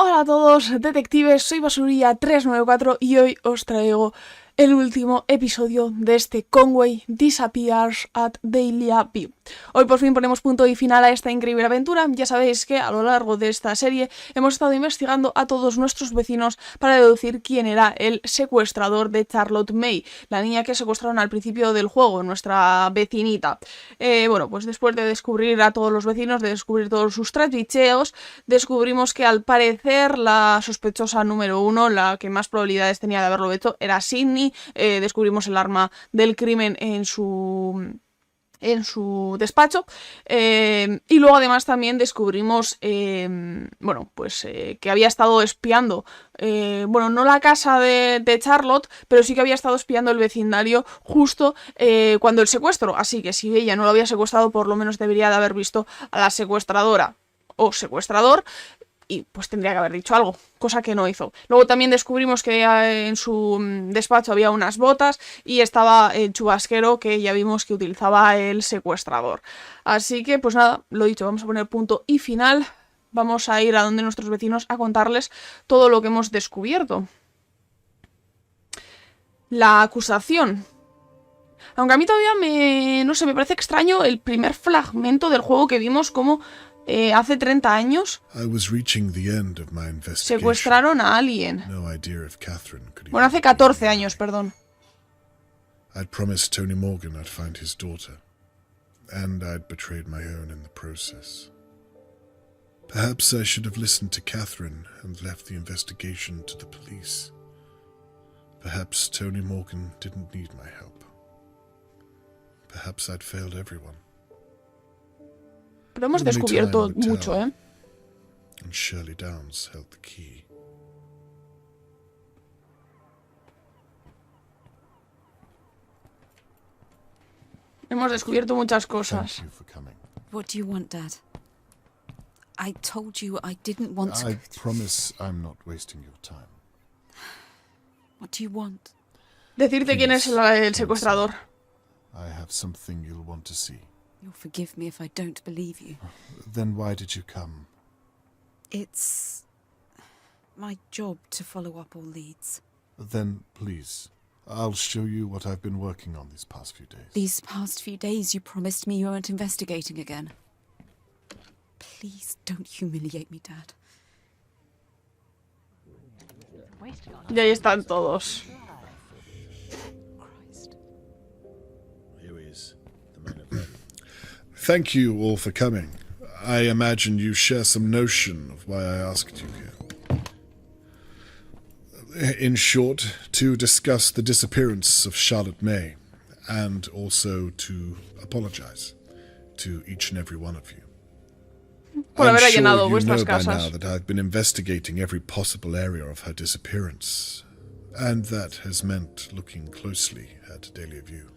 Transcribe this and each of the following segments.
Hola a todos, detectives, soy Basurilla394 y hoy os traigo el último episodio de este Conway Disappearance at Dahlia View. Hoy por fin ponemos punto y final a esta increíble aventura. Ya sabéis que a lo largo de esta serie hemos estado investigando a todos nuestros vecinos para deducir quién era el secuestrador de Charlotte May, la niña que secuestraron al principio del juego, nuestra vecinita. Bueno, pues después de descubrir a todos los vecinos, de descubrir todos sus trapicheos, descubrimos que al parecer la sospechosa número uno, la que más probabilidades tenía de haberlo hecho, era Sydney. Descubrimos el arma del crimen en su despacho, y luego además también descubrimos bueno, pues que había estado espiando, bueno, no la casa de Charlotte, pero sí que había estado espiando el vecindario justo cuando el secuestro, así que si ella no lo había secuestrado, por lo menos debería de haber visto a la secuestradora o secuestrador, y pues tendría que haber dicho algo, cosa que no hizo. Luego también descubrimos que en su despacho había unas botas y estaba el chubasquero que ya vimos que utilizaba el secuestrador. Así que pues nada, lo dicho, vamos a poner punto y final. Vamos a ir a donde nuestros vecinos a contarles todo lo que hemos descubierto. La acusación. Aunque a mí todavía no sé, me parece extraño el primer fragmento del juego que vimos como hace 30 años secuestraron a alguien. Bueno, hace 14 años, perdón. I'd promised Tony Morgan I'd find his daughter, and I'd betrayed my own in the process. Perhaps I should have listened to Catherine and left the investigation to the police. Perhaps Tony Morgan didn't need my help. Perhaps I'd failed everyone. Pero hemos descubierto mucho, ¿eh? And Shirley Downs held the key. Hemos descubierto muchas cosas. Thank you for coming. What do you want, Dad? I told you I didn't want to... I promise I'm not wasting your time. What do you want? Decirte quién es el secuestrador. I have something you'll want to see. You'll forgive me if I don't believe you. Then why did you come? It's my job to follow up all leads. Then, please, I'll show you what I've been working on these past few days. These past few days you promised me you weren't investigating again. Please don't humiliate me, Dad. Y ahí están todos. Here he is, the man of them. Thank you all for coming. I imagine you share some notion of why I asked you here. In short, to discuss the disappearance of Charlotte May, and also to apologize to each and every one of you. Por haber I'm sure allanado you vuestras know by casas. now that I've been investigating every possible area of her disappearance, and that has meant looking closely at Dahlia View.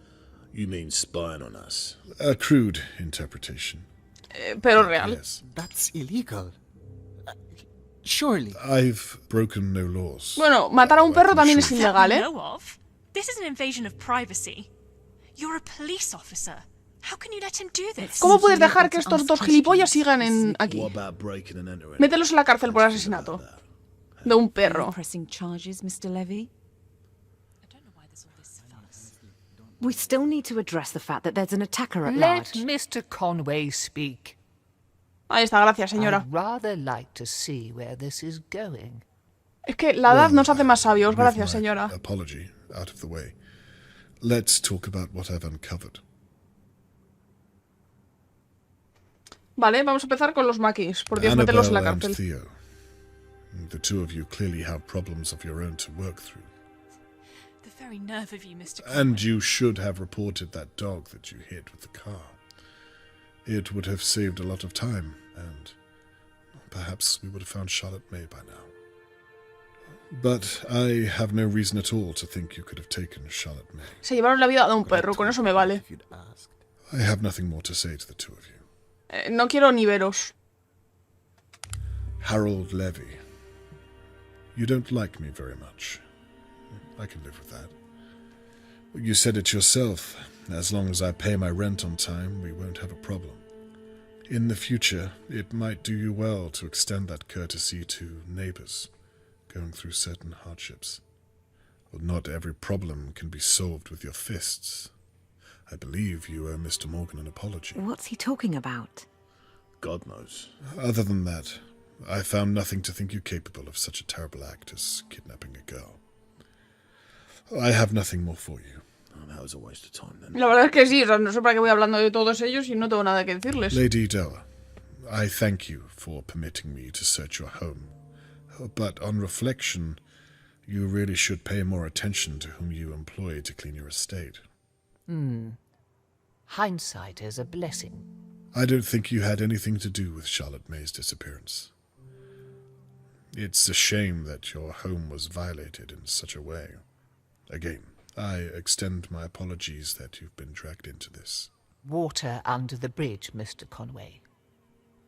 You mean spying on us? A crude interpretation. Pero real. Yes. That's illegal. Surely. I've broken no laws. Bueno, matar a un perro también es ilegal, That ¿eh? we know of. This is an invasion of privacy. You're a police officer. How can you let him do this? ¿Cómo puedes dejar que estos dos gilipollas sigan aquí? What about breaking and entering? Mételos en la cárcel por asesinato de un perro. Pressing charges, Mr. Levy? I don't know why there's all this fuss. We still need to address the fact that there's an attacker at Let large. Mr. Conway speak. Ahí está, gracias, señora. I'd rather like to see where this is going. Es que la edad nos hace más sabios, With gracias, my señora. apology out of the way. Let's talk about what I've uncovered. Vale, vamos a empezar con los maquis. Por Dios, mételos en la Annabelle and cárcel. Theo. The two of you clearly have problems of your own to work through. The very nerve of you, Mr. And you should have reported that dog that you hit with the car. It would have saved a lot of time, and perhaps we would have found Charlotte May by now. But I have no reason at all to think you could have taken Charlotte May. Se llevaron la vida de un perro, con eso me vale. If you'd asked. I have nothing more to say to the two of you. No quiero ni veros. Harold Levy. You don't like me very much. I can live with that. You said it yourself. As long as I pay my rent on time, we won't have a problem. In the future, it might do you well to extend that courtesy to neighbors going through certain hardships. Well, not every problem can be solved with your fists. I believe you owe Mr. Morgan an apology. What's he talking about? God knows. Other than that, I found nothing to think you capable of such a terrible act as kidnapping a girl. I have nothing more for you. Oh, that was a waste of time then. La verdad es que sí, o sea, no sé para qué voy hablando de todos ellos y no tengo nada que decirles. Lady Della, I thank you for permitting me to search your home. But on reflection, you really should pay more attention to whom you employ to clean your estate. Hindsight is a blessing. I don't think you had anything to do with Charlotte May's disappearance. It's a shame that your home was violated in such a way. Again, I extend my apologies that you've been dragged into this. Water under the bridge, Mr. Conway.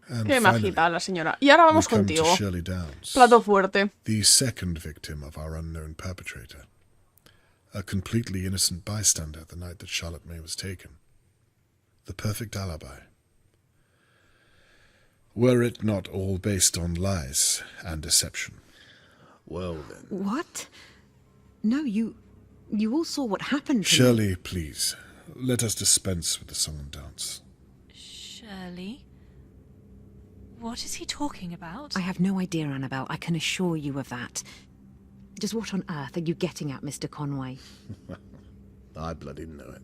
And Qué finally, majita la señora. Y ahora vamos we come contigo. to Shirley Downs, Plato fuerte. the second victim of our unknown perpetrator. A completely innocent bystander the night that Charlotte May was taken. The perfect alibi. Were it not all based on lies and deception? Well then. What? No, you all saw what happened to me. Shirley, please, let us dispense with the song and dance. Shirley? What is he talking about? I have no idea, Annabelle. I can assure you of that. Just what on earth are you getting at, Mr. Conway? I bloody know it.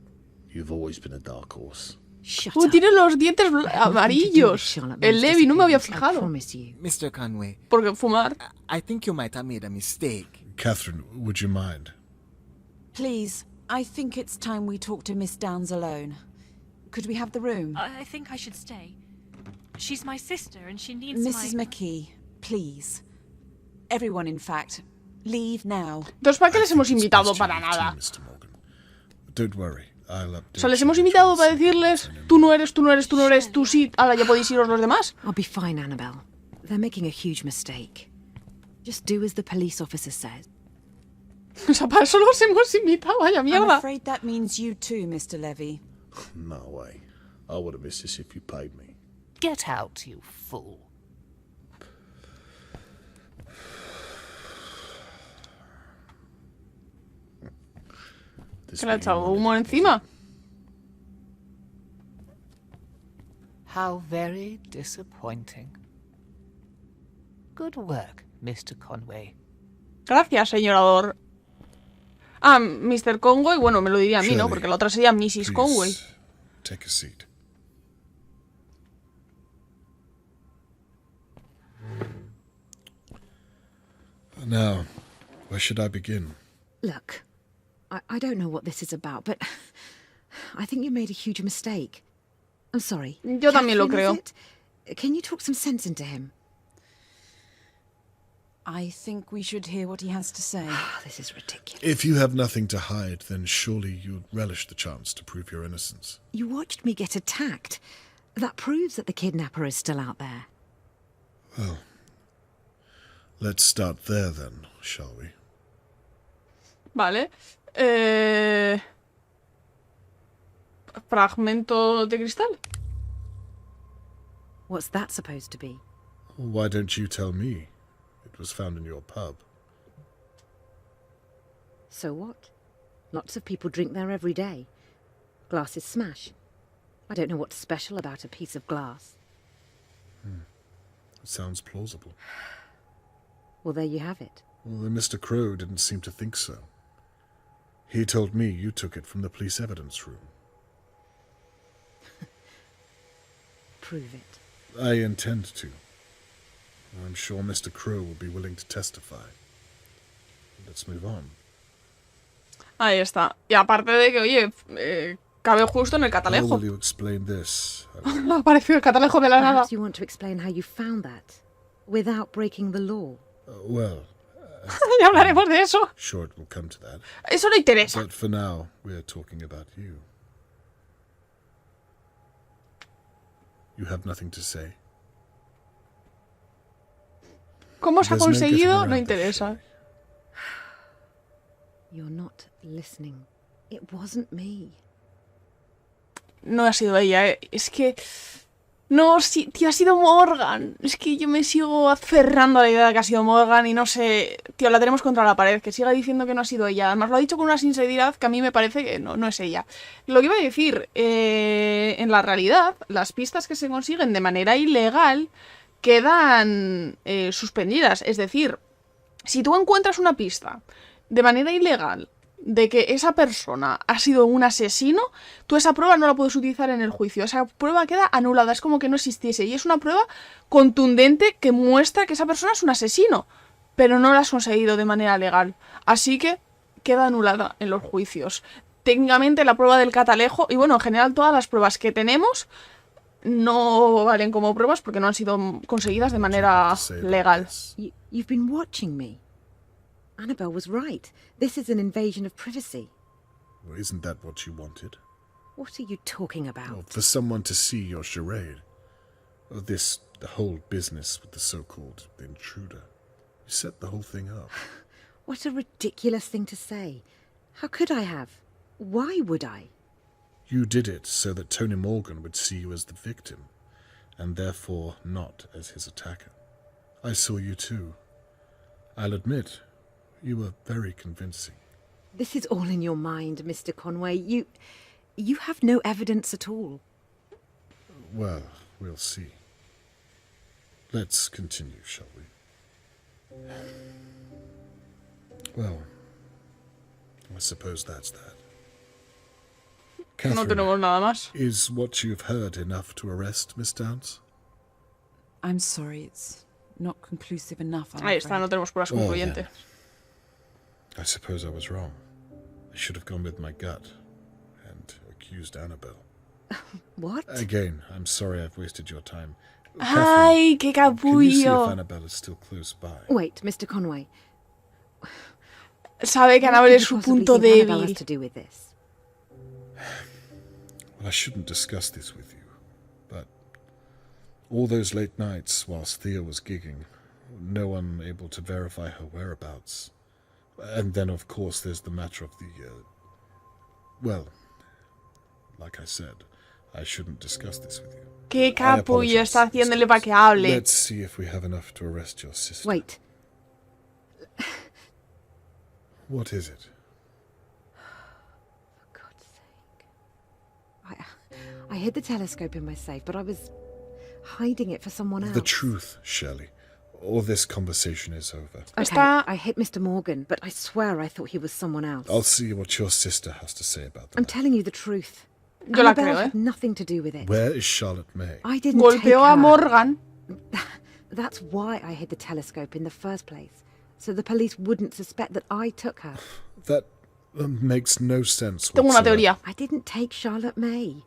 You've always been a dark horse. Shut Oh, up. tiene los dientes Nothing to do with amarillos. Charlotte El May's Levi, no me había disappearance, I fijado. promise you. Mr. Conway, Porque fumar. I think you might have made a mistake. Catherine, would you mind? Please, I think it's time we talk to Miss Downs alone. Could we have the room? I think I should stay. She's my sister and she needs Mrs. my... McKee, please. Everyone, in fact. Leave now. Entonces, ¿para qué les hemos It's invitado? best you Para leave too, nada. Mr. Morgan. Don't worry, I'll update O sea, les you hemos later invitado on para the decirles, scene. tú no eres, tú no eres, tú no eres, tú sí, ahora ya podéis iros los demás. I'll be fine, Annabelle. They're making a huge mistake. Just do as the police officer says. O sea, para eso los hemos invitado, vaya I'm mierda. afraid that means you too, Mr. Levy. No way. I would have missed this if you paid me. Get out, you fool. This Que le ha what you echado wanted. humo encima. How very disappointing. Good work, Mr. Conway. Gracias, señorador. Ah, Mr. Conway, bueno, me lo diría a mí, ¿no? Shirley, Porque la otra sería Mrs. Please, Conway. take a seat. Now, where should I begin? Look, I don't know what this is about, but I think you made a huge mistake. I'm sorry. Yo también lo Catherine, creo. is it? Can you talk some sense into him? I think we should hear what he has to say. Oh, this is ridiculous. If you have nothing to hide, then surely you'd relish the chance to prove your innocence. You watched me get attacked. That proves that the kidnapper is still out there. Well, let's start there then, shall we? Vale. Fragmento de cristal. What's that supposed to be? Why don't you tell me? It was found in your pub. So what? Lots of people drink there every day. Glasses smash. I don't know what's special about a piece of glass. It sounds plausible. Well, there you have it. Although Mr. Crow didn't seem to think so. He told me you took it from the police evidence room. Prove it. I intend to. I'm sure Mr. Crow will be willing to testify. Let's move on. Ahí está. Y aparte de que, oye, cabe justo en el How catalejo. will you explain this? Ha aparecido el catalejo de la nada. Perhaps you want to explain how you found that, without breaking the law. Well, Ya hablaremos de eso. sure it will come to that. Eso no interesa. But for now, we're talking about you. You have nothing to say. ¿Cómo se ha There's no getting conseguido? around No this, interesa. Shirley. You're not listening. It wasn't me. No ha sido ella, Es que... No, sí, tío, ha sido Morgan. Es que yo me sigo aferrando a la idea de que ha sido Morgan y no sé... Tío, la tenemos contra la pared, que siga diciendo que no ha sido ella. Además lo ha dicho con una sinceridad que a mí me parece que no es ella. Lo que iba a decir, en la realidad, las pistas que se consiguen de manera ilegal quedan suspendidas. Es decir, si tú encuentras una pista de manera ilegal de que esa persona ha sido un asesino, tú esa prueba no la puedes utilizar en el juicio. Esa prueba queda anulada, es como que no existiese. Y es una prueba contundente que muestra que esa persona es un asesino, pero no la has conseguido de manera legal. Así que queda anulada en los juicios. Técnicamente la prueba del catalejo, y bueno, en general todas las pruebas que tenemos no valen como pruebas porque no han sido conseguidas de manera legal. You've been watching me. Annabelle was right. This is an invasion of privacy. Well, isn't that what you wanted? What are you talking Well, about? for someone to see your charade. The whole business with the so-called intruder. You set the whole thing up. What a ridiculous thing to say. How could I have? Why would I? You did it so that Tony Morgan would see you as the victim, and therefore not as his attacker. I saw you too. I'll admit, you were very convincing. This is all in your mind, Mr. Conway. You have no evidence at all. Well, we'll see. Let's continue, shall we? Well, I suppose that's that. No Catherine, tenemos nada más. is what you've heard enough to arrest Miss Downs? I'm sorry, it's not conclusive enough. I'm Ahí está, no afraid. tenemos pruebas Well, concluyentes. I suppose I was wrong. I should have gone with my gut and accused Annabelle. What? Again, I'm sorry I've wasted your time. Ay, qué Catherine, can you see if capullo. Annabelle is still close by? Wait, Mr. Conway. Sabe que What Annabelle could es you su possibly punto think Annabelle débil. has to do with this? Well, I shouldn't discuss this with you, but all those late nights whilst Thea was gigging, no one able to verify her whereabouts. And then, of course, there's the matter of the... well, like I said, I shouldn't discuss this with you. Qué I capullo apologize, está Miss haciéndole para Downs. que hable. Let's see if we have enough to arrest your sister. Wait. What is it? For God's sake. I hid the telescope in my safe, but I was hiding it for someone else. The truth, Shirley, or this conversation is over. Okay, Está- I hit Mr. Morgan, but I swear I thought he was someone else. I'll see what your sister has to say about I'm that. telling you the truth. Yo la Annabelle creo, had nothing to do with it. Where is Charlotte May? I didn't take Golpeó a her. Morgan. That's why I hid the telescope in the first place, so the police wouldn't suspect that I took her. That makes no sense Tengo una whatsoever. teoría. I didn't take Charlotte May.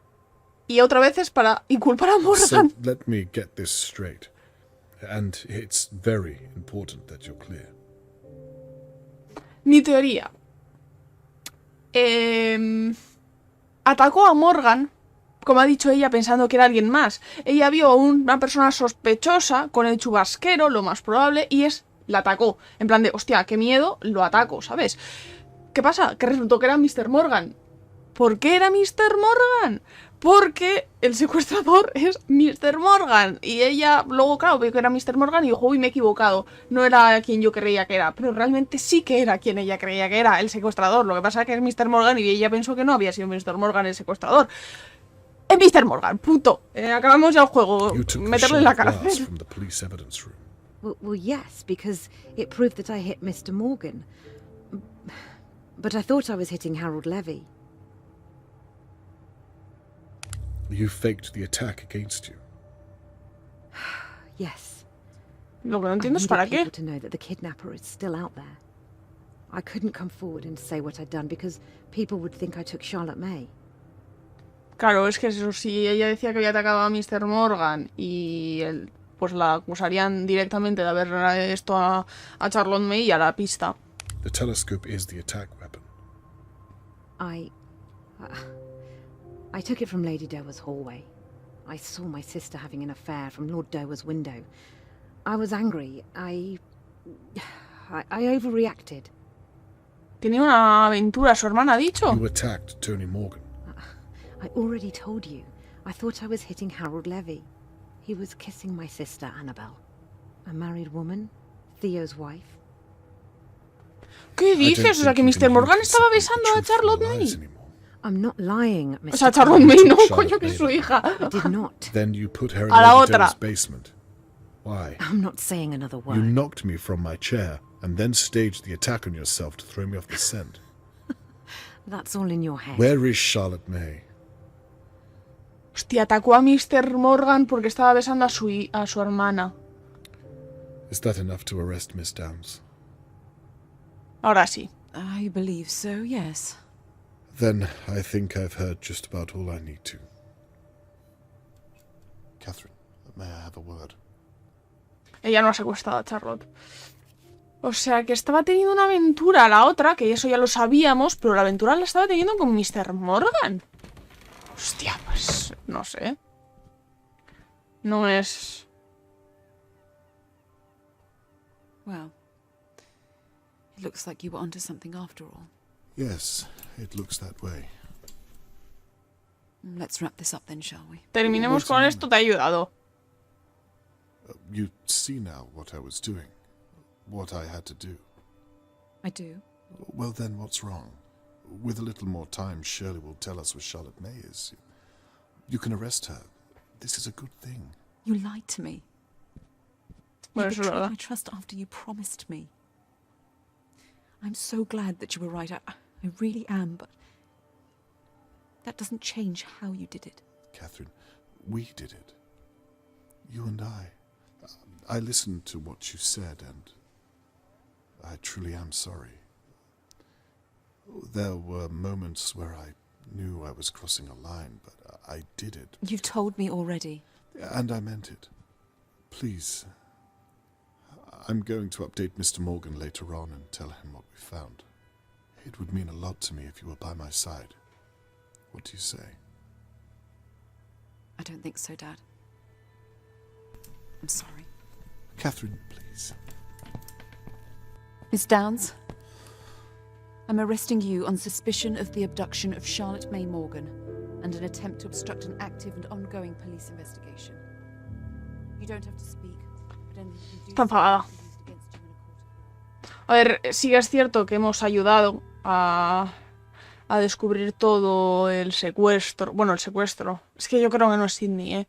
Y otra vez es para inculpar a So Morgan. let me get this straight. And it's very important that you're clear. Mi teoría. Atacó a Morgan, como ha dicho ella, pensando que era alguien más. Ella vio a una persona sospechosa con el chubasquero, lo más probable, y la atacó. En plan de, hostia, qué miedo, lo ataco, ¿sabes? ¿Qué pasa? Que resultó que era Mr. Morgan. ¿Por qué era Mr. Morgan? Porque el secuestrador es Mr. Morgan. Y ella luego, claro, vio que era Mr. Morgan y dijo, uy, me he equivocado. No era quien yo creía que era. Pero realmente sí que era quien ella creía que era, el secuestrador. Lo que pasa es que es Mr. Morgan y ella pensó que no había sido Mr. Morgan el secuestrador. Es Mr. Morgan, punto. Acabamos ya el juego. You took the Meterle en la shell of glass cárcel. from the police evidence room. Well, yes, because it proved that I hit Mr. Morgan. But I thought I was hitting Harold Levy. You faked the attack against you. Yes. Lo que no I entiendo es needed para people qué. to know that the kidnapper is still out there. I couldn't come forward and say what I'd done because people would think I took Charlotte May. Claro, es que eso, si ella decía que había atacado a Mr. Morgan y pues la acusarían directamente de haber esto a Charlotte May y a la pista. The telescope is the attack weapon. I took it from Lady Dowa's hallway. I saw my sister having an affair from Lord Dowa's window. I was angry. I overreacted. Tenía una aventura, su hermana ha dicho. You attacked Tony Morgan. I already told you. I thought I was hitting Harold Levy. He was kissing my sister Annabelle, a married woman, Theo's wife. ¿Qué dices? O sea, que Mr. Morgan estaba besando a Charlotte May. I'm not lying, Mr. O sea, Charlotte May no, coño, que es su hija. I did not. Then you put her in A la Lady otra. Doe's basement. Why? I'm not saying another word. You knocked me from my chair and then staged the attack on yourself to throw me off the scent. That's all in your head. Where is Charlotte May? Hostia, atacó a Mr. Morgan porque estaba besando a su hermana. Is that enough to arrest Miss Downs? Ahora sí. I believe so, yes. Then I think I've heard just about all I need to. Catherine, may I have a word? Ella no ha secuestrado a Charlotte. O sea, que estaba teniendo una aventura la otra, que eso ya lo sabíamos, pero la aventura la estaba teniendo con Mr. Morgan. Hostia, pues no sé. No es... Well, it looks like you were onto something after all. Yes, it looks that way. Let's wrap this up then, shall we? Terminemos con esto, te ha ayudado. You see now what I was doing, what I had to do. I do. Well then, what's wrong? With a little more time, Shirley will tell us where Charlotte May is. You can arrest her. This is a good thing. You lied to me. Bueno, You eso es betrayed verdad. my trust after you promised me. I'm so glad that you were right. I really am, but that doesn't change how you did it. Catherine, we did it. You and I. I listened to what you said, and I truly am sorry. There were moments where I knew I was crossing a line, but I did it. You've told me already. And I meant it. Please. I'm going to update Mr. Morgan later on and tell him what we found. It would mean a lot to me if you were by my side. What do you say? I don't think so, Dad. I'm sorry. Catherine, please. Miss Downs, I'm arresting you on suspicion of the abduction of Charlotte May Morgan and an attempt to obstruct an active and ongoing police investigation. You don't have to speak, but anything you do Está enfadada. will be used against you in a court. A ver, sí que es cierto que hemos ayudado a descubrir todo el secuestro. Bueno, el secuestro. Es que yo creo que no es Sydney, ¿eh?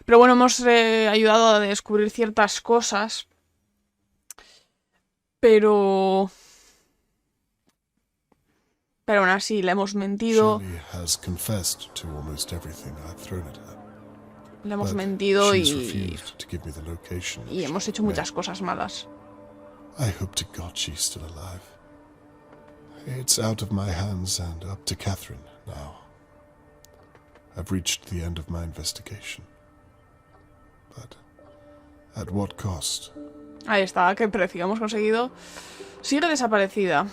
Pero bueno, hemos ayudado a descubrir ciertas cosas. Pero aún así le hemos mentido. Shirley has confessed to almost everything I've thrown at her. Le hemos But mentido she's y refused to give me the location of hemos hecho Charlotte muchas cosas malas. May. I hope to God she's still alive. It's out of my hands and up to Catherine now. I've reached the end of my investigation. But at what cost? Ahí está, qué precio hemos conseguido. Sigue desaparecida.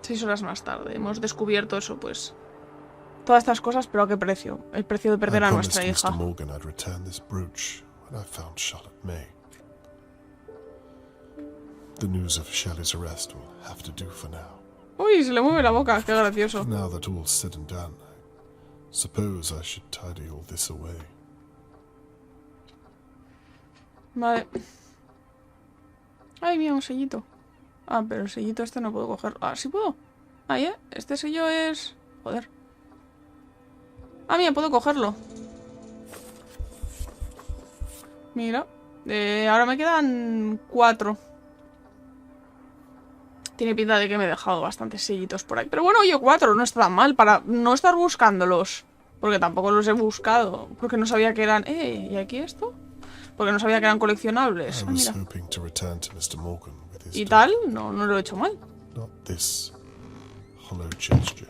6 horas más tarde. Hemos descubierto eso, pues. Todas estas cosas, pero ¿a qué precio? El precio de perder I a promised nuestra hija. Mr. Morgan I'd return this brooch when I found Charlotte May. The news of Shelley's arrest will have to do for now. Uy, se le mueve la boca, qué gracioso. Now that all's said and done, I suppose I should tidy all this away. Vale. Ay, mira, un sellito. Ah, pero el sellito este no puedo coger. Ah, sí puedo. Ahí, este sello es... Joder. Ah, mira, puedo cogerlo. Mira. Ahora me quedan 4. Tiene pinta de que me he dejado bastantes sellitos por ahí. Pero bueno, oye, 4 no está tan mal para no estar buscándolos. Porque tampoco los he buscado. Porque no sabía que eran... ¿y aquí esto? Porque no sabía que eran coleccionables. I Ah, was mira. hoping to return to Mr. Morgan with his Y daughter, tal, no lo he hecho mal. not this hollow gesture.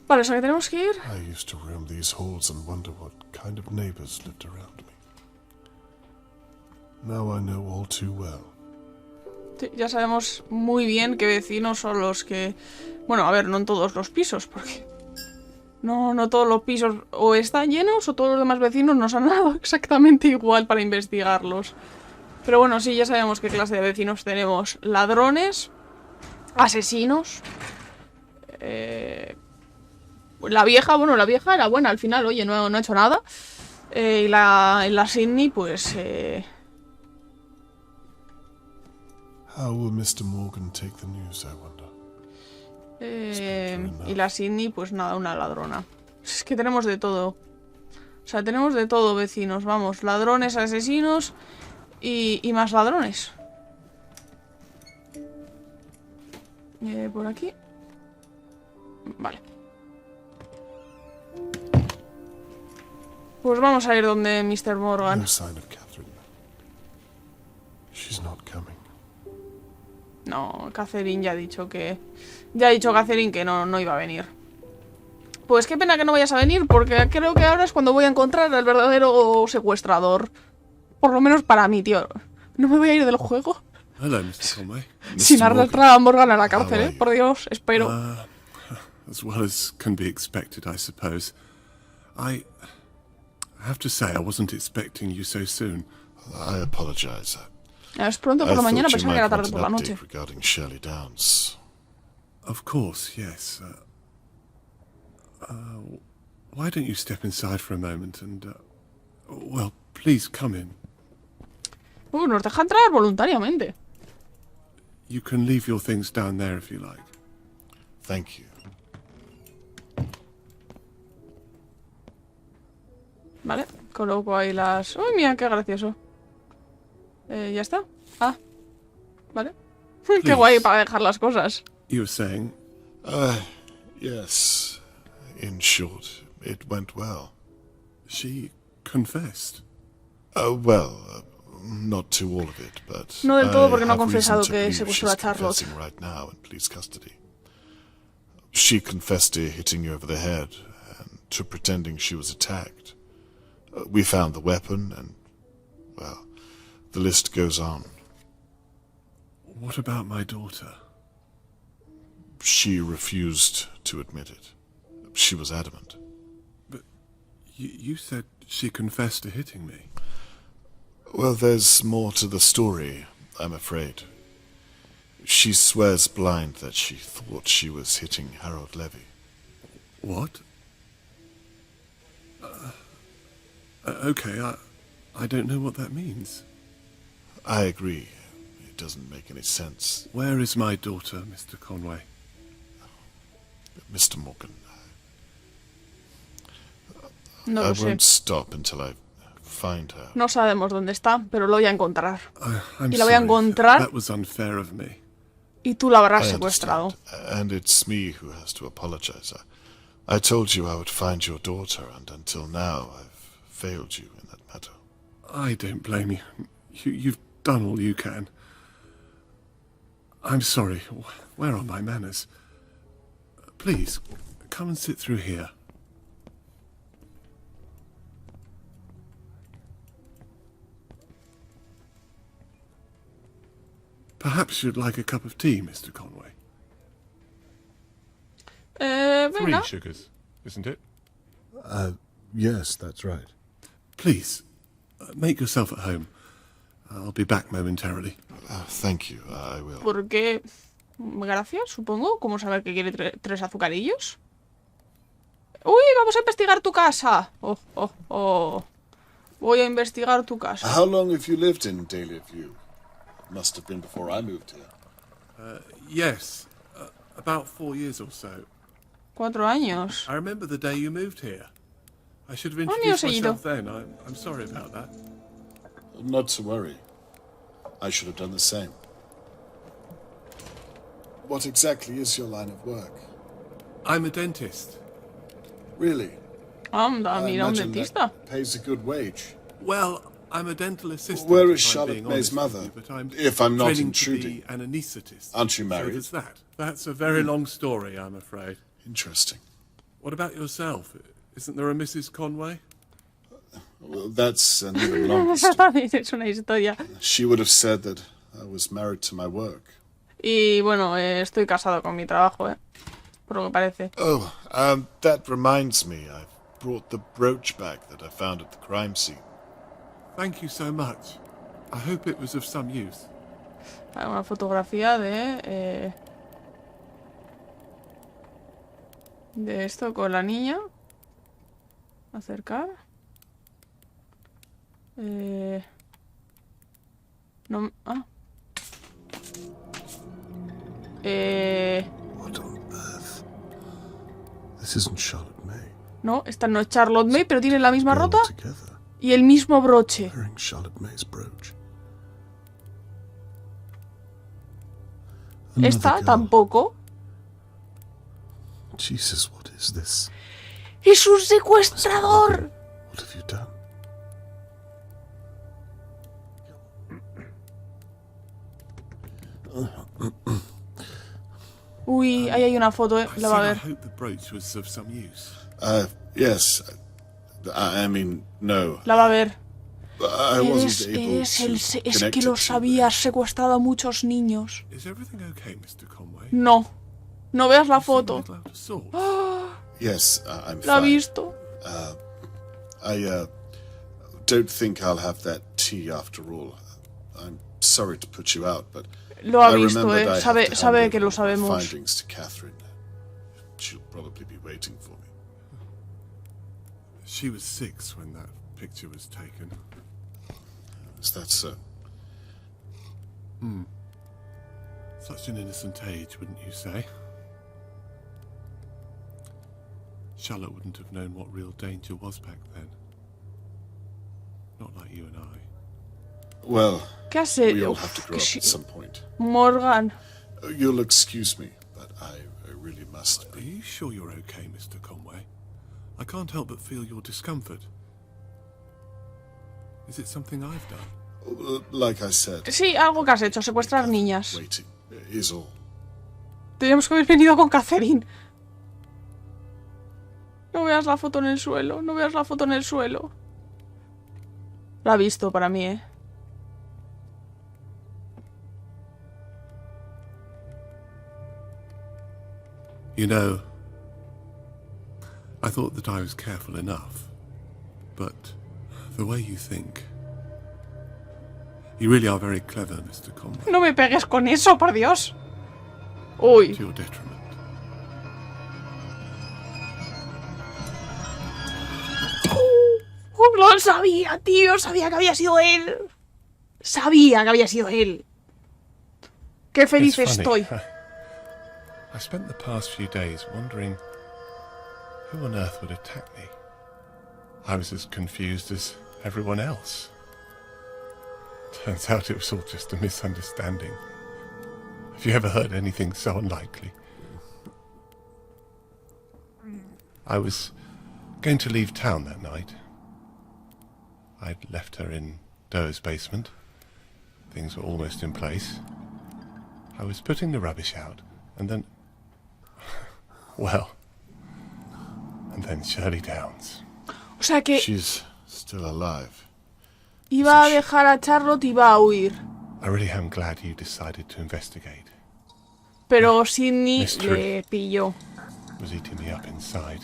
Vale, o sea que tenemos que ir. I used to roam these halls and wonder what kind of neighbors lived around me. Now I know all too well. Sí, ya sabemos muy bien qué vecinos son los que... Bueno, a ver, no en todos los pisos, porque... No todos los pisos o están llenos o todos los demás vecinos nos han dado exactamente igual para investigarlos. Pero bueno, sí, ya sabemos qué clase de vecinos tenemos. Ladrones, asesinos... La vieja era buena al final, oye, no ha hecho nada. Y la Sydney, pues... How will Mr. Morgan take the news, I wonder? y la Sydney, pues nada, una ladrona. Es que tenemos de todo. O sea, tenemos de todo, vecinos. Vamos, ladrones, asesinos y más ladrones. Por aquí. Vale. Pues vamos a ir donde Mr. Morgan. No sign of Catherine. She's not coming. No, Catherine ya ha dicho que... Ya ha dicho Catherine que no iba a venir. Pues qué pena que no vayas a venir, porque creo que ahora es cuando voy a encontrar al verdadero secuestrador. Por lo menos para mí, tío. No me voy a ir del juego Hello, Mr. Conway. sin arrastrar a Morgan a la cárcel, How are you? Por Dios, espero. As well as can be expected, I suppose. I have to say, I wasn't expecting you so soon. I apologize. Es pronto por la mañana, pensaba que era tarde por la want an noche. update regarding Shirley Downs. Of course, yes. Why don't you step inside for a moment and, well, please come in. Nos deja entrar voluntariamente. You can leave your things down there if you like. Thank you. Vale, coloco ahí las... ¡Uy, mira, qué gracioso! ¿Ya está? Ah, vale. Qué guay para dejar las cosas. You were saying? Yes. In short, it went well. She confessed? Well, not to all of it, but No del todo, porque no ha I have confesado reason to que believe secuestró a she's Charlotte. confessing right now in police custody. She confessed to hitting you over the head and to pretending she was attacked. We found the weapon and, well, the list goes on. What about my daughter? She refused to admit it. She was adamant. But you said she confessed to hitting me. Well, there's more to the story, I'm afraid. She swears blind that she thought she was hitting Harold Levy. What? Okay, I don't know what that means. I agree. It doesn't make any sense. Where is my daughter, Mr. Conway? Mr. Morgan, No I lo sé. won't stop until I find her. No sabemos dónde está, pero lo voy a encontrar. I'm Y la voy a sorry. encontrar. That was unfair of me. Y tú la habrás I secuestrado. understand. And it's me who has to apologize. I told you I would find your daughter, and until now I've failed you in that matter. I don't blame you. You've done all you can. I'm sorry. Where are my manners? Please, come and sit through here. Perhaps you'd like a cup of tea, Mr. Conway. Venga. Sugars, isn't it? Yes, that's right. Please, make yourself at home. I'll be back momentarily. Thank you, I will. Porque... Gracias, supongo. ¿Cómo saber que quiere tres azucarillos? ¡Uy! Vamos a investigar tu casa. Oh. Voy a investigar tu casa. How long have you lived in Dahlia View? Must have been before I moved here. Yes, about 4 years or so. 4 años. I remember the day you moved here. I should have año introduced seguido. myself then. I'm sorry about that. Not to worry. I should have done the same. What exactly is your line of work? I'm a dentist. Really? Anda, mira, un dentista. Pays a good wage. Well, I'm a dental assistant. Where is Charlotte May's mother? If I'm not intruding. An anaesthetist. Aren't you So married? there's that. That's a very long story, I'm afraid. Interesting. What about yourself? Isn't there a Mrs. Conway? Well, that's an even longer story. Es una historia. She would have said that I was married to my work. Y bueno, estoy casado con mi trabajo, por lo que parece. Oh, that reminds me. I've brought the brooch back that I found at the crime scene. Thank you so much. I hope it was of some use. Una fotografía de esto con la niña. Acercar. No... Ah. What on earth? This isn't Charlotte May. No, esta no es Charlotte May, pero tiene la misma Girl rota together, y el mismo broche. wearing Charlotte May's brooch. Another Esta girl. tampoco. Jesus, what is this? ¡Es un secuestrador! What have you done? Uy, ahí hay una foto, la va a I ver. hope the brooch was of some use. Yes. I mean, no. La va a ver. I wasn't able Es to que connect lo it to sabía, has secuestrado a muchos niños. Is everything okay, Mr. Conway? No. No veas la You seem a foto. little out of sorts. Yes, I'm La ha fine. visto. I don't think I'll have that tea after all. I'm sorry to put you out, but Lo ha I visto, remembered I have Sabe, to sabe hand que lo over my sabemos. findings to Catherine. She'll probably be waiting for me. She was 6 when that picture was taken. Is that so? Such an innocent age, wouldn't you say? Charlotte wouldn't have known what real danger was back then. Not like you and I. Well, ¿Qué has we hecho? all have to grow up at some point. Morgan. You'll excuse me, but I really must Are be. you sure you're okay, Mr. Conway? I can't help but feel your discomfort. Is it something I've done? Like I said, Sí, algo que has hecho, secuestrar niñas. waiting is all. Teníamos que haber venido con Catherine. No veas la foto en el suelo, no veas la foto en el suelo. La ha visto para mí, ¿eh? You know, I thought that I was careful enough, but the way you think... You really are very clever, Mr. Conway, No me pegues con eso, por Dios. Uy. to your detriment. Lo sabía, tío. Sabía que había sido él. Sabía que había sido él. Qué feliz It's funny. estoy. I spent the past few days wondering who on earth would attack me. I was as confused as everyone else. Turns out it was all just a misunderstanding. Have you ever heard anything so unlikely? I was going to leave town that night. I'd left her in Doe's basement. Things were almost in place. I was putting the rubbish out, and then... well... And then Shirley Downs. O sea que She's still alive. iba a dejar a Charlotte y iba a huir. I really am glad you decided to investigate. Pero Sidney Mystery. le pilló. Was eating me up inside.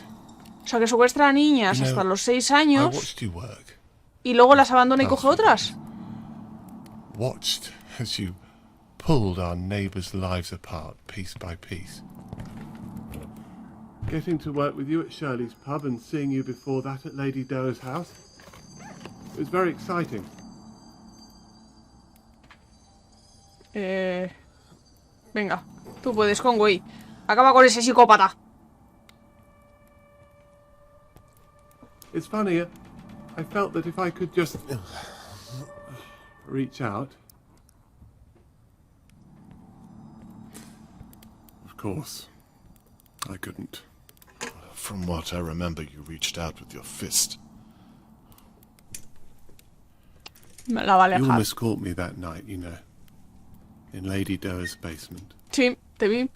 O sea que secuestra a niñas You know, hasta los 6 I años watched you work. y luego las abandona y coge otras. Watched as you pulled our neighbours' lives apart piece by piece. Getting to work with you at Shirley's pub and seeing you before that at Lady Doe's house. It was very exciting. Venga, tú puedes, Conway. Acaba con ese psicópata. It's funny, I felt that if I could just reach out. Of course, I couldn't. From what I remember, you reached out with your fist. Me la va a You alejar. almost caught me that night, you know, in Lady Doe's basement. Sí, te vi.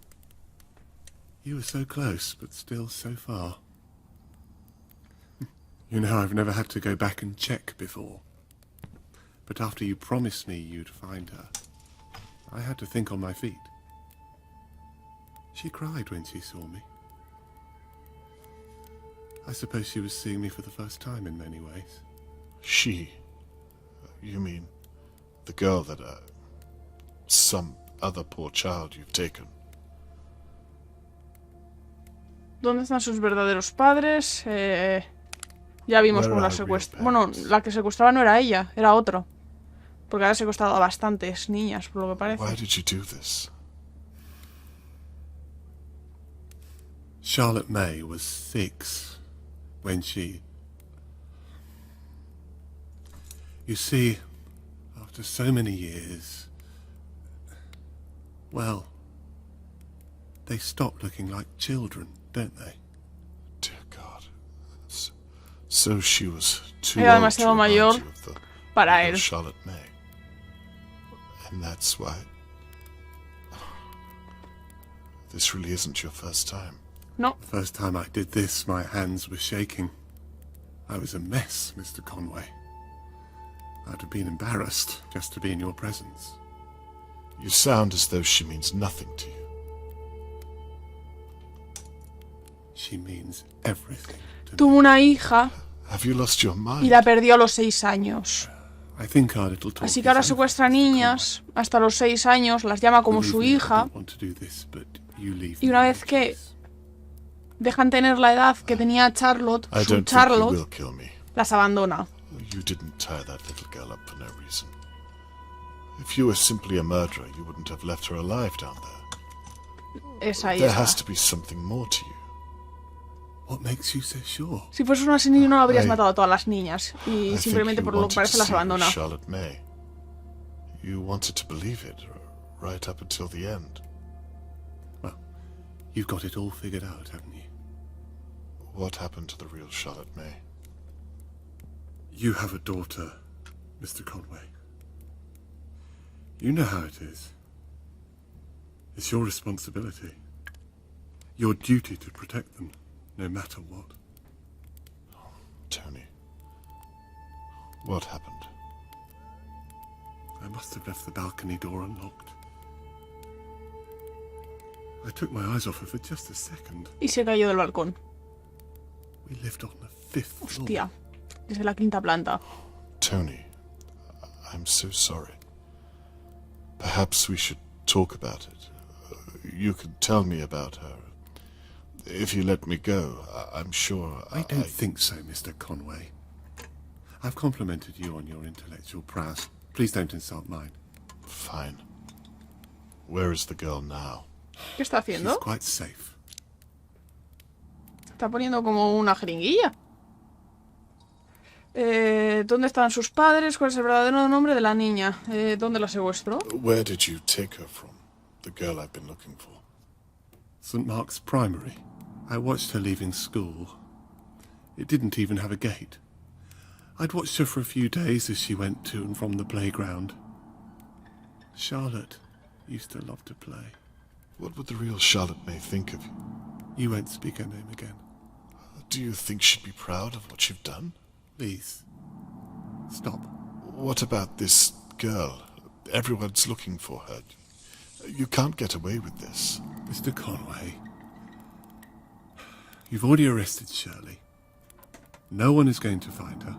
You were so close, but still so far. You know, I've never had to go back and check before. But after you promised me you'd find her, I had to think on my feet. She cried when she saw me. I suppose she was seeing me for the first time in many ways. She? You mean the girl that, some other poor child you've taken? ¿Dónde están sus verdaderos padres? Ya vimos Where cómo la are real secuestró. Bueno, parents? la que secuestraba no era ella, era otro. Porque ahora ha secuestrado a bastantes niñas, por lo que parece. Why did you do this? Charlotte May was 6 when she... You see, after so many years, well, they stop looking like children, don't they? Dear God. So she was too Era old to demasiado remind mayor you of the para real él. Charlotte May. And that's why... This really isn't your first time. No. The first time I did this, my hands were shaking. I was a mess, Mr. Conway. I'd have been embarrassed just to be in your presence. You sound as though she means nothing to you. She means everything to me. Tuvo una hija Have you lost your mind? y la perdió a los 6 años. I think our little talk Así is que ahora over, secuestra Mr. niñas hasta los 6 años, las llama como Conway. su Believe me, I hija, don't want to do this, but you leave y una me vez no que choice. dejan tener la edad que tenía Charlotte, I su don't think you will Charlotte, kill me. las abandona. You didn't tie that little girl up for no reason. If you were simply a murderer, you wouldn't have left her alive down there. Es ahí There está. has to be something more to you. What makes you so sure? Si fueras un asesino no habrías I- matado a todas las niñas y I simplemente think por you lo que wanted parece to las see her abandona. as Charlotte May. You wanted to believe it right up until the end. Well, you've got it all figured out, haven't you? What happened to the real Charlotte May? You have a daughter, Mr. Conway. You know how it is. It's your responsibility. Your duty to protect them, no matter what. Tony. What happened? I must have left the balcony door unlocked. I took my eyes off her for just a second. Y se cayó del balcón. We lived on the 5th floor. Hostia. Desde la 5ª planta. Tony, I'm so sorry. Perhaps we should talk about it. You could tell me about her. If you let me go, I'm sure I don't think so, Mr. Conway. I've complimented you on your intellectual prowess. Please don't insult mine. Fine. Where is the girl now? ¿Qué está She's haciendo? quite safe. Está poniendo como una jeringuilla. ¿Dónde están sus padres? ¿Cuál es el verdadero nombre de la niña? ¿Dónde la secuestró? Where did you take her from? The girl I've been looking for. St. Mark's Primary. I watched her leaving school. It didn't even have a gate. I'd watched her for a few days as she went to and from the playground. Charlotte used to love to play. What would the real Charlotte May think of you? You won't speak her name again. Do you think she'd be proud of what you've done? Please. Stop. What about this girl? Everyone's looking for her. You can't get away with this. Mr. Conway, you've already arrested Shirley. No one is going to find her.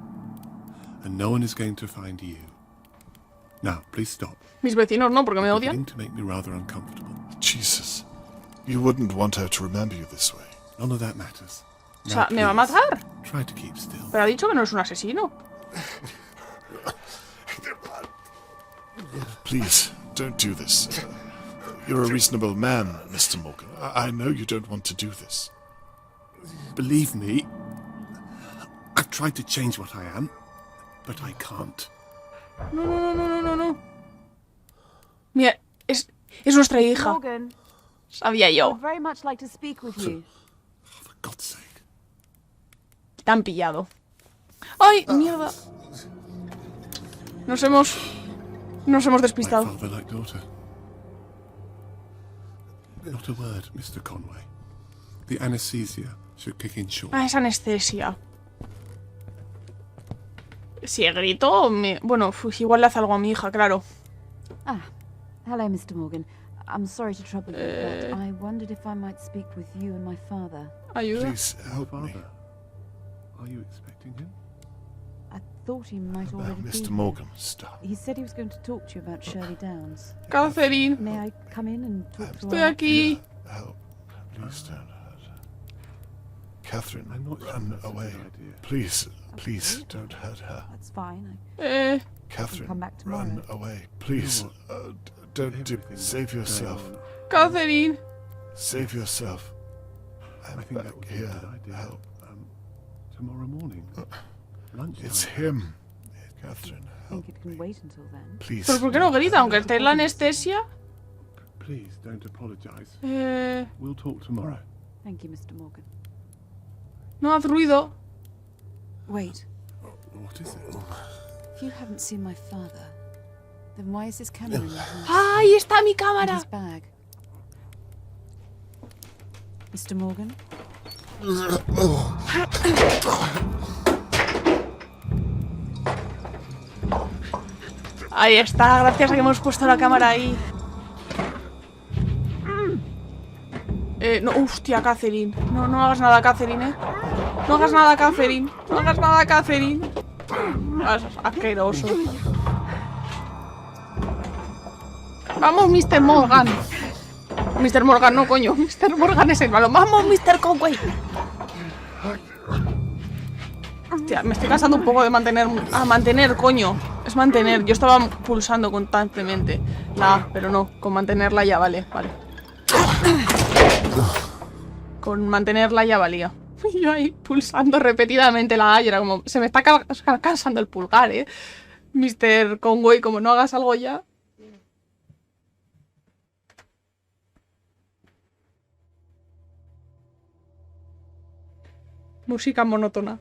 And no one is going to find you. Now, please stop. Mis vecinos no, porque me You're odian. beginning to make me rather uncomfortable. Jesus. You wouldn't want her to remember you this way. None of that matters. O sea, Now, ¿me va a please, matar? Try to keep still. Pero ha dicho que no es un asesino. Please, don't do this. You're a reasonable man, Mr. Morgan. I know you don't want to do this. Believe me, I've tried to change what I am, but I can't. No, no, no, no, no, no. Mira, es nuestra hija. Morgan, Sabía I yo. would very much like to speak with you. For God's sake. Te han pillado. ¡Ay, mierda! Nos hemos Like despistado. father, like daughter. Not a word, Mr. Conway. The anesthesia should kick in short. Ah, es anestesia. Si grito, bueno, igual le hace algo a mi hija, claro. Ah, hello, Mr. Morgan. I'm sorry to trouble you, but I wondered if I might speak with you and my father. Ayuda. Please help me. Father, are you expecting him? I thought he might already be Mr. here. Morgan, stop. He said he was going to talk to you about Shirley Downs. Catherine, May I come in and talk to estoy her? aquí. Help. Please don't hurt her. Catherine, I'm not sure run that's a away. good idea. Please, please don't hurt her. That's fine. Catherine, come back tomorrow. run away. Please, don't do. Save yourself. Catherine. Save yourself. I'm I think that back would be a here. good idea. Help. Tomorrow morning. Lunchtime. It's him. Catherine, I help. think it can wait until then. Please. ¿Pero por qué no grita? Aunque esté en la anestesia. Please don't apologize. Eh, We'll talk tomorrow. Thank you, Mr. Morgan. no haz ruido. Wait, What is it? if you haven't seen my father, then why is his camera in your hand? ¡Ahí está mi And cámara! his bag? Mr. Morgan? Ahí está, gracias a que hemos puesto la cámara ahí. No, hostia, Catherine. No hagas nada, Catherine, No hagas nada, Catherine. No hagas nada, Catherine. Es asqueroso. Vamos, Mr. Morgan. Mr. Morgan, no, coño. Mr. Morgan es el malo. Vamos, Mr. Conway. Hostia, me estoy cansando un poco de mantener, coño. Es mantener. Yo estaba pulsando constantemente la A, pero no. Con mantenerla ya vale. Con mantenerla ya valía. Y yo ahí pulsando repetidamente la A y era como... Se me está cansando el pulgar, Mr. Conway, como no hagas algo ya... Música monótona.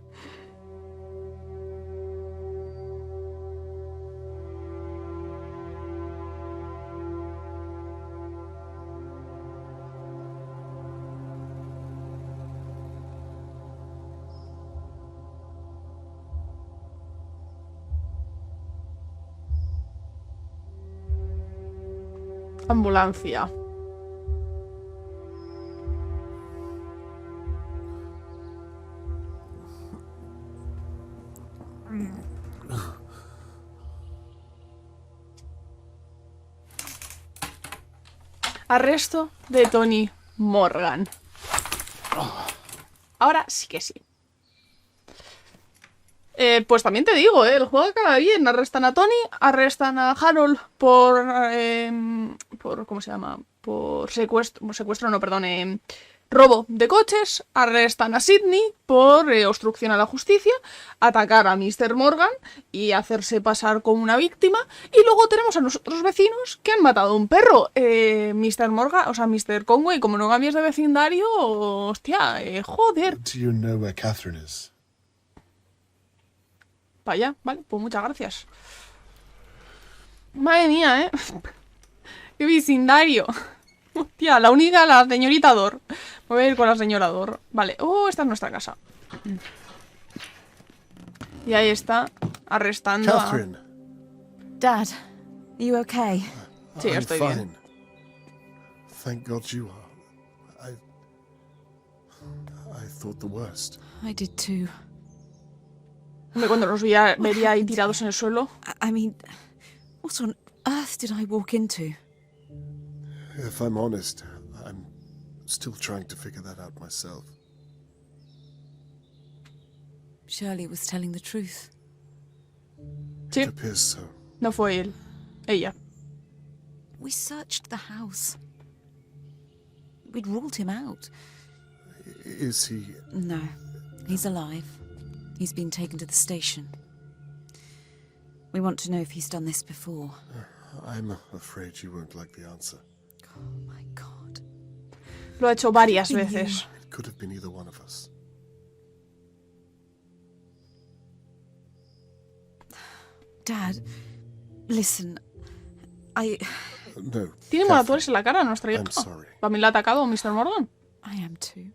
Ambulancia. Arresto de Tony Morgan. Ahora sí que sí. Pues también te digo, el juego acaba bien. Arrestan a Tony, arrestan a Harold por ¿cómo se llama? Por secuestro, no, perdón, robo de coches. Arrestan a Sidney por obstrucción a la justicia, atacar a Mr. Morgan y hacerse pasar como una víctima. Y luego tenemos a nosotros vecinos que han matado a un perro. Mr. Morgan, o sea, Mr. Conway, como no cambies de vecindario, hostia, joder. Do you know where Catherine is? Vaya, vale, pues muchas gracias. Madre mía, qué vecindario. Hostia, la única, la señorita Dor. Voy a ir con la señora Dor. Vale, esta es nuestra casa. Y ahí está, arrestando Catherine. Dad, are you okay? Sí, I'm estoy fine. bien. Thank God you are. I thought the worst. I did too. Hombre, cuando los vería ahí tirados en el suelo. I mean, what on earth did I walk into? If I'm honest, I'm still trying to figure that out myself. Shirley was telling the truth. Sí, It appears so. no fue él. Ella. We searched the house. We'd ruled him out. Is he... No, he's alive. He's been taken to the station. We want to know if he's done this before. I'm afraid you won't like the answer. Oh my God. Lo ha hecho varias veces. It could have been either one of us. Dad, listen, No. Tiene moratores en la cara, no es I'm sorry. ¿También le ha atacado a Mr. Morgan? I am too.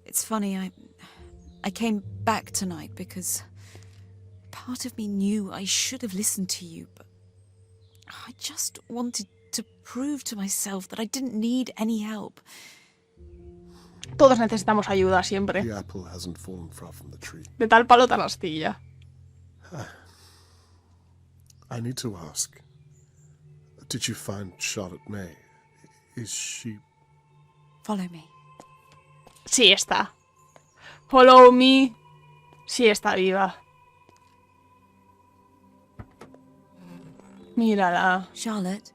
It's funny, I came back tonight because part of me knew I should have listened to you, but I just wanted to prove to myself that I didn't need any help. Todos necesitamos ayuda siempre. The apple hasn't fallen far from the tree. De tal palo tal astilla. I need to ask. Did you find Charlotte May? Is she... Follow me. Sí, está. Follow me. Sí, está viva. Mírala. Charlotte,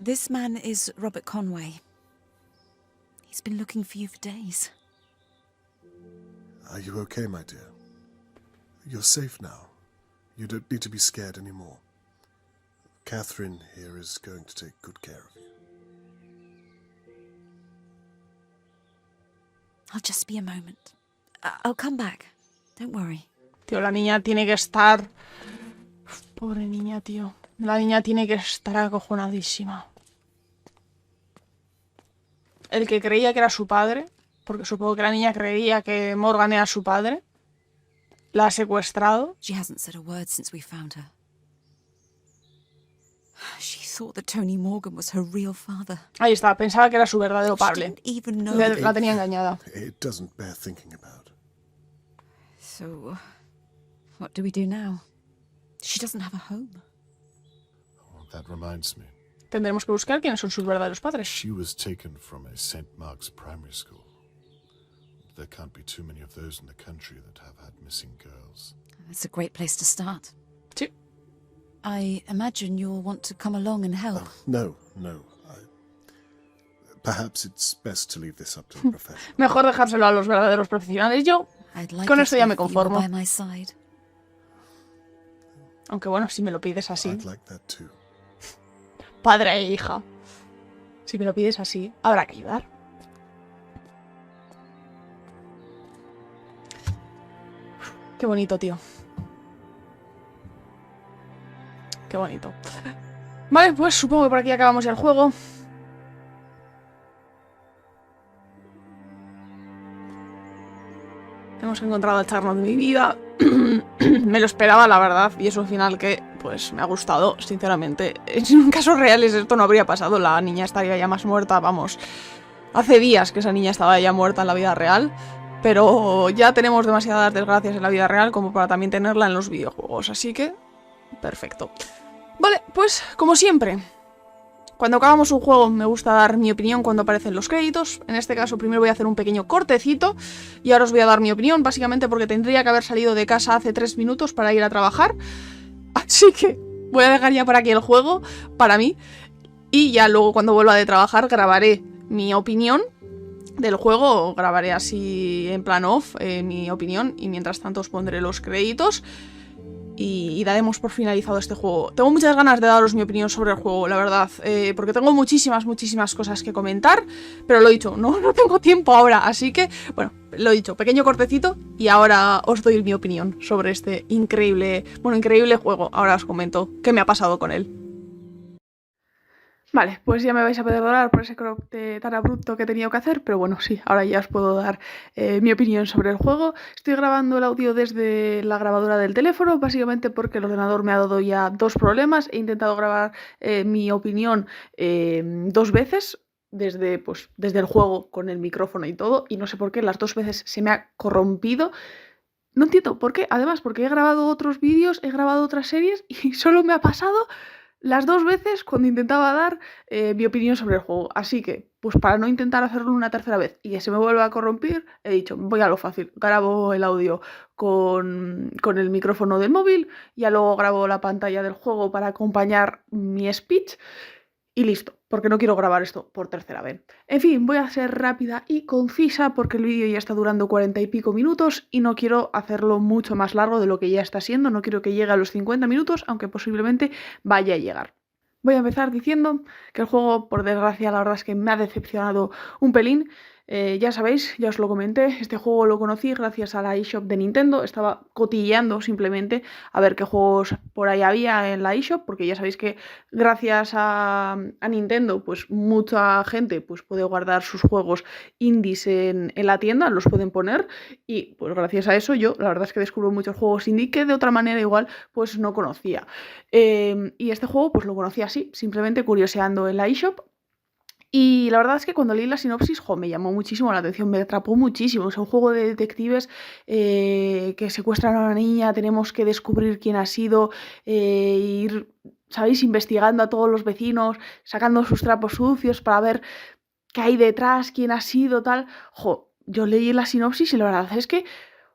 this man is Robert Conway. He's been looking for you for days. Are you okay, my dear? You're safe now. You don't need to be scared anymore. Catherine here is going to take good care of you. I'll just be a moment. I'll come back. Don't worry. Tío, la niña tiene que estar... Uf, pobre niña, tío. La niña tiene que estar acojonadísima. El que creía que era su padre, porque supongo que la niña creía que Morgan era su padre, la ha secuestrado. She hasn't said a word since we found her. She thought that Tony Morgan was her real father. Ahí está, pensaba que era su verdadero She padre. didn't even know. La tenía engañada. It doesn't bear thinking about. So, what do we do now? She doesn't have a home. Oh, that reminds me. Tendremos que buscar quiénes son sus verdaderos padres. She was taken from a St. Mark's primary school. There can't be too many of those in the country that have had missing girls. It's a great place to start. Sí. I imagine you'll want to come along and help. No. Perhaps it's best to leave this up to the professionals. Mejor dejárselo a los verdaderos profesionales. Yo, I'd like con it esto ya me if you were conformo. by my side. Aunque bueno, si me lo pides así. I'd like that too. Padre e hija. Si me lo pides así, habrá que ayudar. Qué bonito, tío. Qué bonito. Vale, pues supongo que por aquí acabamos ya el juego. Hemos encontrado el charno de mi vida. Me lo esperaba, la verdad, y es un final que, pues, me ha gustado, sinceramente. En casos reales esto no habría pasado, la niña estaría ya más muerta, vamos. Hace días que esa niña estaba ya muerta en la vida real, pero ya tenemos demasiadas desgracias en la vida real como para también tenerla en los videojuegos, así que, perfecto. Vale, pues, como siempre, cuando acabamos un juego me gusta dar mi opinión cuando aparecen los créditos. En este caso primero voy a hacer un pequeño cortecito y ahora os voy a dar mi opinión, básicamente porque tendría que haber salido de casa hace 3 minutos para ir a trabajar. Así que voy a dejar ya por aquí el juego para mí y ya luego cuando vuelva de trabajar grabaré mi opinión del juego, grabaré así en plan off mi opinión y mientras tanto os pondré los créditos. Y daremos por finalizado este juego. Tengo muchas ganas de daros mi opinión sobre el juego, la verdad, porque tengo muchísimas cosas que comentar, pero lo he dicho, no tengo tiempo ahora, así que, bueno, lo he dicho, pequeño cortecito y ahora os doy mi opinión sobre este increíble juego. Ahora os comento qué me ha pasado con él. Vale, pues ya me vais a perdonar por ese crop tan abrupto que he tenido que hacer, pero bueno, sí, ahora ya os puedo dar mi opinión sobre el juego. Estoy grabando el audio desde la grabadora del teléfono, básicamente porque el ordenador me ha dado ya 2 problemas. He intentado grabar mi opinión 2 veces, desde el juego con el micrófono y todo, y no sé por qué las 2 veces se me ha corrompido. No entiendo por qué, además, porque he grabado otros vídeos, he grabado otras series y solo me ha pasado las 2 veces cuando intentaba dar mi opinión sobre el juego. Así que, pues para no intentar hacerlo una tercera vez y que se me vuelva a corromper, he dicho, voy a lo fácil. Grabo el audio con el micrófono del móvil, ya luego grabo la pantalla del juego para acompañar mi speech y listo, porque no quiero grabar esto por tercera vez. En fin, voy a ser rápida y concisa porque el vídeo ya está durando 40 y pico minutos y no quiero hacerlo mucho más largo de lo que ya está siendo. No quiero que llegue a los 50 minutos, aunque posiblemente vaya a llegar. Voy a empezar diciendo que el juego, por desgracia, la verdad es que me ha decepcionado un pelín. Ya sabéis, ya os lo comenté, este juego lo conocí gracias a la eShop de Nintendo. Estaba cotilleando simplemente a ver qué juegos por ahí había en la eShop, porque ya sabéis que gracias a Nintendo, pues mucha gente pues puede guardar sus juegos indies en la tienda, los pueden poner, y pues gracias a eso yo la verdad es que descubro muchos juegos indie que de otra manera igual pues no conocía. Y este juego pues lo conocí así, simplemente curioseando en la eShop. Y la verdad es que cuando leí la sinopsis, me llamó muchísimo la atención, me atrapó muchísimo. Es un juego de detectives que secuestran a una niña, tenemos que descubrir quién ha sido, ir, ¿sabéis?, investigando a todos los vecinos, sacando sus trapos sucios para ver qué hay detrás, quién ha sido, tal. yo leí la sinopsis y la verdad es que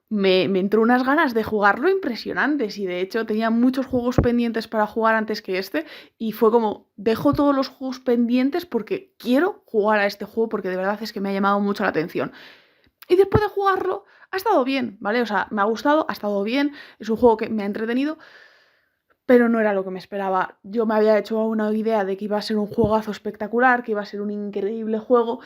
me entró unas ganas de jugarlo impresionantes y de hecho tenía muchos juegos pendientes para jugar antes que este y fue como, dejo todos los juegos pendientes porque quiero jugar a este juego porque de verdad es que me ha llamado mucho la atención. Y después de jugarlo, ha estado bien, ¿vale? O sea, me ha gustado, ha estado bien, es un juego que me ha entretenido, pero no era lo que me esperaba. Yo me había hecho una idea de que iba a ser un juegazo espectacular, que iba a ser un increíble juego,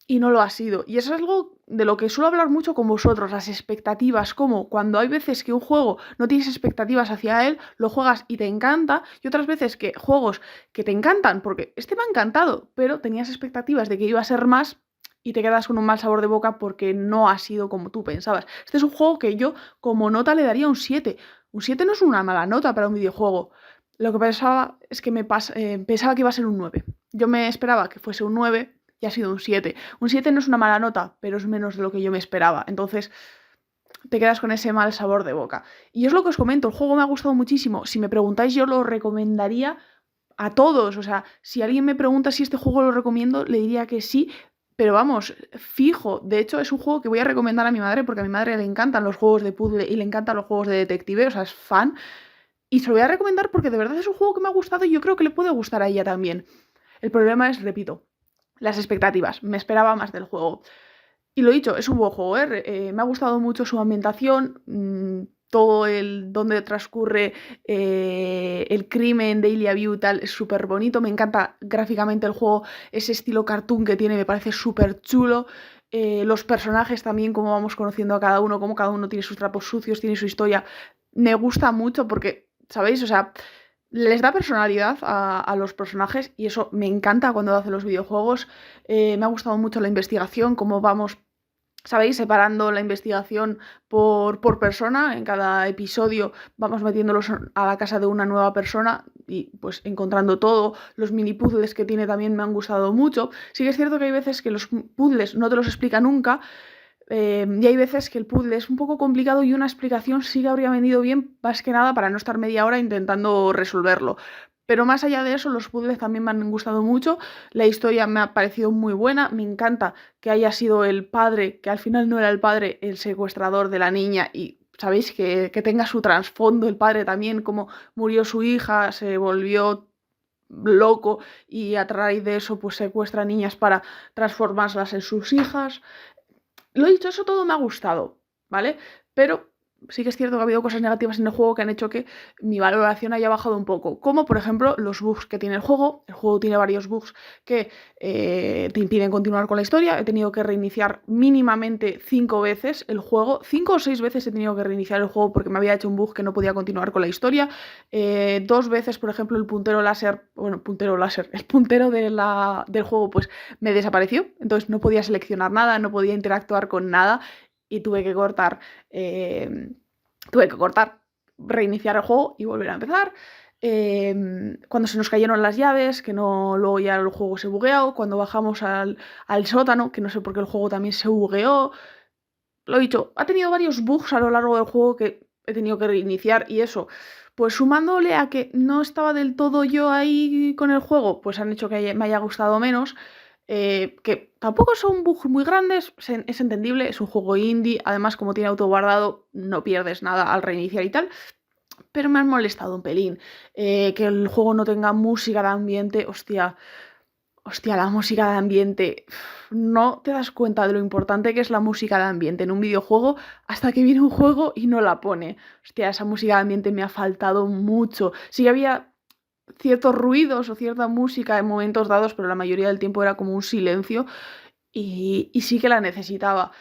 y no lo ha sido. Y eso es algo de lo que suelo hablar mucho con vosotros, las expectativas, como cuando hay veces que un juego no tienes expectativas hacia él, lo juegas y te encanta, y otras veces que juegos que te encantan, porque este me ha encantado, pero tenías expectativas de que iba a ser más y te quedas con un mal sabor de boca porque no ha sido como tú pensabas. Este es un juego que yo como nota le daría un 7. Un 7 no es una mala nota para un videojuego. Lo que pensaba es que pensaba que iba a ser un 9. Yo me esperaba que fuese un 9 y ha sido un 7. Un 7 no es una mala nota, pero es menos de lo que yo me esperaba. Entonces te quedas con ese mal sabor de boca. Y es lo que os comento, el juego me ha gustado muchísimo. Si me preguntáis, yo lo recomendaría a todos. O sea, si alguien me pregunta si este juego lo recomiendo, le diría que sí. Pero vamos, fijo. De hecho, es un juego que voy a recomendar a mi madre porque a mi madre le encantan los juegos de puzzle y le encantan los juegos de detective. O sea, es fan. Y se lo voy a recomendar porque de verdad es un juego que me ha gustado y yo creo que le puede gustar a ella también. El problema es, repito, las expectativas. Me esperaba más del juego. Y lo dicho, es un buen juego, me ha gustado mucho su ambientación, todo el donde transcurre el crimen, Dahlia View y tal, es súper bonito. Me encanta gráficamente el juego, ese estilo cartoon que tiene, me parece súper chulo. Los personajes también, como vamos conociendo a cada uno, como cada uno tiene sus trapos sucios, tiene su historia. Me gusta mucho porque, ¿sabéis? O sea, les da personalidad a los personajes y eso me encanta cuando hacen los videojuegos. Me ha gustado mucho la investigación, cómo vamos, ¿sabéis? Separando la investigación por persona. En cada episodio vamos metiéndolos a la casa de una nueva persona y pues encontrando todo. Los mini puzzles que tiene también me han gustado mucho. Sí que es cierto que hay veces que los puzzles no te los explica nunca. Y hay veces que el puzzle es un poco complicado y una explicación sí que habría venido bien, más que nada para no estar media hora intentando resolverlo. Pero más allá de eso, los puzzles también me han gustado mucho, la historia me ha parecido muy buena, me encanta que haya sido el padre, que al final no era el padre, el secuestrador de la niña y, ¿sabéis? Que tenga su trasfondo el padre también, como murió su hija, se volvió loco y a raíz de eso pues secuestra niñas para transformarlas en sus hijas. Lo dicho, eso todo me ha gustado, ¿vale? Pero sí que es cierto que ha habido cosas negativas en el juego que han hecho que mi valoración haya bajado un poco. Como, por ejemplo, los bugs que tiene el juego. El juego tiene varios bugs que te impiden continuar con la historia. He tenido que reiniciar mínimamente 5 veces el juego. 5 o 6 veces he tenido que reiniciar el juego porque me había hecho un bug que no podía continuar con la historia. 2 veces, por ejemplo, el puntero láser, el puntero del juego pues me desapareció. Entonces no podía seleccionar nada, no podía interactuar con nada y tuve que cortar, reiniciar el juego y volver a empezar. Cuando se nos cayeron las llaves, que no, luego ya el juego se bugueó. Cuando bajamos al sótano, que no sé por qué el juego también se bugueó. Lo dicho, ha tenido varios bugs a lo largo del juego que he tenido que reiniciar y eso, pues sumándole a que no estaba del todo yo ahí con el juego, pues han hecho que me haya gustado menos. Que tampoco son bugs muy grandes, es entendible, es un juego indie, además como tiene autoguardado no pierdes nada al reiniciar y tal, pero me han molestado un pelín. Que el juego no tenga música de ambiente, hostia, la música de ambiente, no te das cuenta de lo importante que es la música de ambiente en un videojuego hasta que viene un juego y no la pone. Hostia, esa música de ambiente me ha faltado mucho. Sí que había ciertos ruidos o cierta música en momentos dados, pero la mayoría del tiempo era como un silencio y sí que la necesitaba.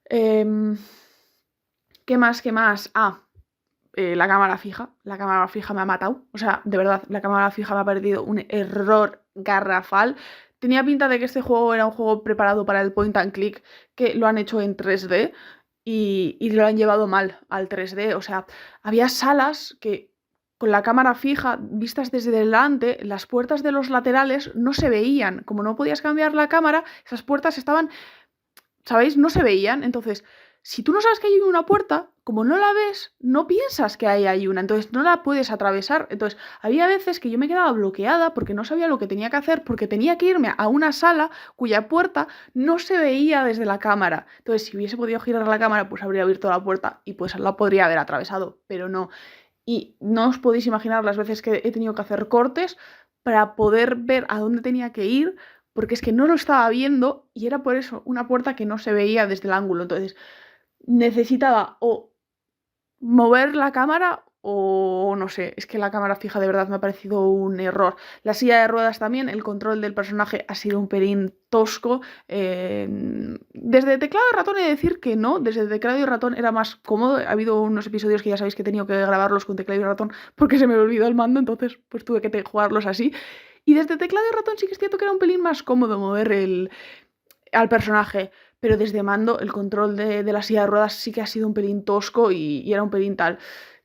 ¿Qué más? La cámara fija. La cámara fija me ha matado. O sea, de verdad, la cámara fija me ha perdido un error garrafal. Tenía pinta de que este juego era un juego preparado para el point and click, que lo han hecho en 3D y lo han llevado mal al 3D. O sea, había salas que con la cámara fija, vistas desde delante, las puertas de los laterales no se veían. Como no podías cambiar la cámara, esas puertas estaban, ¿sabéis? No se veían. Entonces, si tú no sabes que hay una puerta, como no la ves, no piensas que ahí hay una, entonces no la puedes atravesar. Entonces había veces que yo me quedaba bloqueada porque no sabía lo que tenía que hacer, porque tenía que irme a una sala cuya puerta no se veía desde la cámara. Entonces si hubiese podido girar la cámara, pues habría abierto la puerta y pues la podría haber atravesado, pero no. Y no os podéis imaginar las veces que he tenido que hacer cortes para poder ver a dónde tenía que ir, porque es que no lo estaba viendo y era por eso una puerta que no se veía desde el ángulo. Entonces necesitaba o mover la cámara o no sé, es que la cámara fija de verdad me ha parecido un error. La silla de ruedas también, el control del personaje ha sido un pelín tosco. Desde teclado y ratón he de decir que no, desde teclado y ratón era más cómodo. Ha habido unos episodios que ya sabéis que he tenido que grabarlos con teclado y ratón porque se me olvidó el mando, entonces pues tuve que jugarlos así. Y desde teclado y ratón sí que es cierto que era un pelín más cómodo mover al personaje, pero desde mando el control de la silla de ruedas sí que ha sido un pelín tosco y era un pelín tal.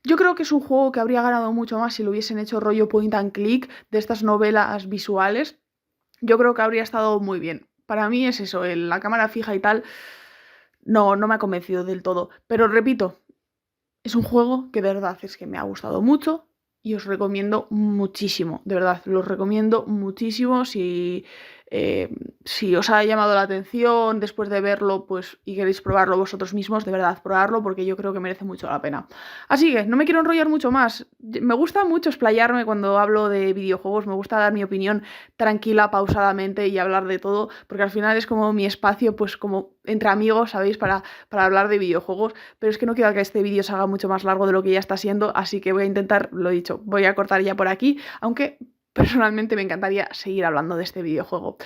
Yo creo que es un juego que habría ganado mucho más si lo hubiesen hecho rollo point and click de estas novelas visuales. Yo creo que habría estado muy bien. Para mí es eso, la cámara fija y tal, no me ha convencido del todo. Pero repito, es un juego que de verdad es que me ha gustado mucho y os recomiendo muchísimo, de verdad, los recomiendo muchísimo. Si os ha llamado la atención después de verlo, pues y queréis probarlo vosotros mismos, de verdad, probarlo porque yo creo que merece mucho la pena. Así que no me quiero enrollar mucho más. Me gusta mucho explayarme cuando hablo de videojuegos, me gusta dar mi opinión tranquila, pausadamente y hablar de todo, porque al final es como mi espacio, pues como entre amigos, ¿sabéis? Para hablar de videojuegos, pero es que no quiero que este vídeo se haga mucho más largo de lo que ya está siendo, así que voy a intentar, lo dicho, voy a cortar ya por aquí, aunque personalmente me encantaría seguir hablando de este videojuego.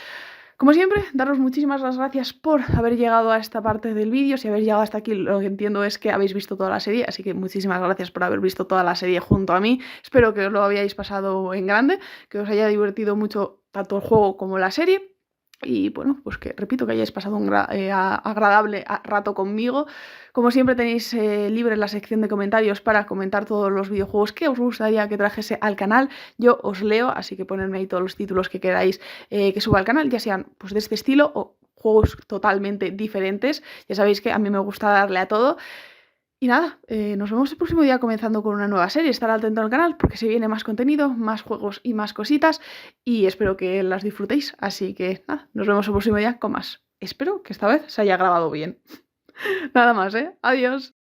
Como siempre, daros muchísimas las gracias por haber llegado a esta parte del vídeo. Si habéis llegado hasta aquí, lo que entiendo es que habéis visto toda la serie, así que muchísimas gracias por haber visto toda la serie junto a mí. Espero que os lo hayáis pasado en grande, que os haya divertido mucho tanto el juego como la serie. Y bueno, pues que repito que hayáis pasado un agradable rato conmigo. Como siempre tenéis libre la sección de comentarios para comentar todos los videojuegos que os gustaría que trajese al canal. Yo os leo, así que ponedme ahí todos los títulos que queráis que suba al canal, ya sean pues de este estilo o juegos totalmente diferentes. Ya sabéis que a mí me gusta darle a todo. Y nada, nos vemos el próximo día comenzando con una nueva serie. Estar atento al canal porque se viene más contenido, más juegos y más cositas y espero que las disfrutéis. Así que nada, nos vemos el próximo día con más. Espero que esta vez se haya grabado bien. Nada más, ¿eh? Adiós.